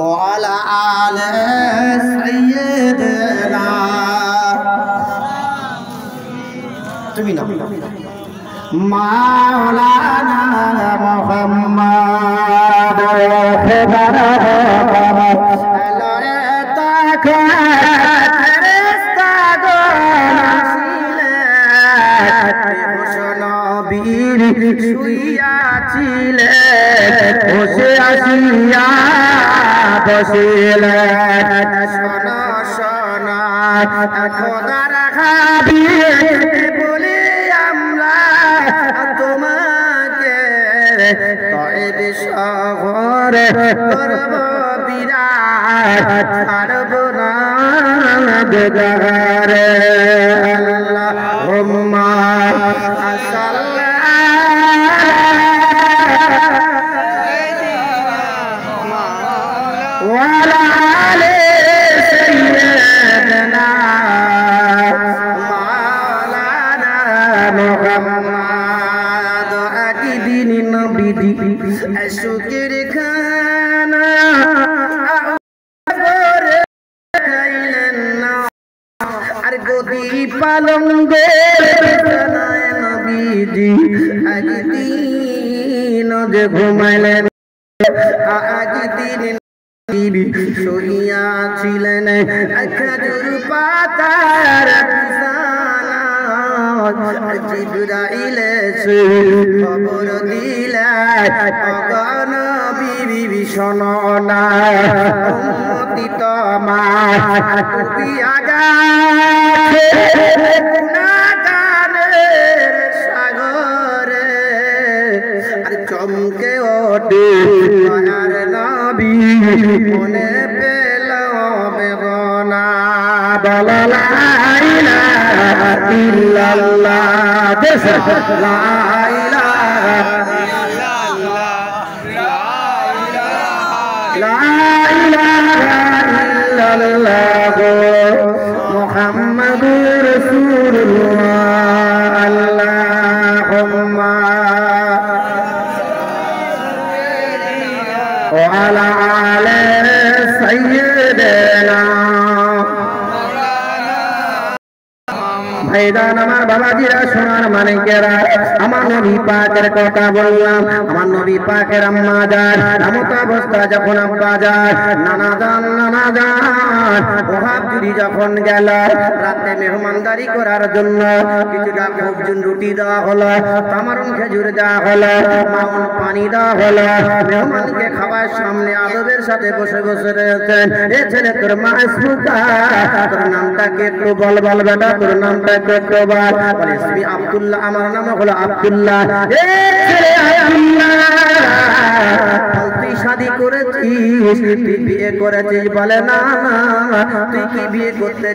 وعلى آل سيدنا مولانا محمد শুইয়াছিলেন বসে আসিয়া বসিলেন শোনো শোনো খোদার হাবিব বলি আমরা তোমাকে তয়েব শহরে করব বিরাট ছাড়ব না বেগারে আল্লাহুম্মা সাল্লি وعلى آل سيدنا مولانا محمد أكيدين نبيدي أشكر خانا أرغدي পালঙ্গে নবীজি একদিন যে ঘুমাইলেন একদিন শুইয়াছিলেন খেজুর পাতার বিছানায় জিবরাইল এসে খবর দিলেন ওগো নবী শোনো না উম্মতি তোমার ডুবিয়া গেছে গুনাহগারের সাগরে আর চমকে ওঠে মায়ার নবী মনে পেল বেদনা বলা লা ইলাহা ইল্লাল্লাহ দেশ লা ইলাহা ইল্লাল্লাহ মুহাম্মাদুর রাসূলুল্লাহ আল্লাহুম্মা وعلى آل سيدنا ভাইজান আমার বাবাজিরা সোনার মানিকেরা আমার নবী পাকের কথা বললাম আমার নবী পাকের আম্মা জান এমত অবস্থা যখন আব্বা জান নানা জান ওহাবজুরি যখন গেল রাতে মেহমানদারি করার জন্য কিছুটা ভোজন রুটি দেওয়া হলো তামারুন খেজুর দেওয়া হলো মাউন পানি দেওয়া হলো মেহমানকে খাবার সামনে আদবের সাথে বসে বসে রয়েছেন এ ছেলে তোর মা ইসমুকা তোর নামটা কি একটু বল বেটা তোর নামটা একটু বল বলে ইসমি আব্দুল্লাহ আমার নাম হলো আব্দুল্লাহ এ ছেলে আব্দুল্লাহ তুই শাদী করেছিস তুই বিয়ে করেছিস বলে না তুই কি বিয়ে করতে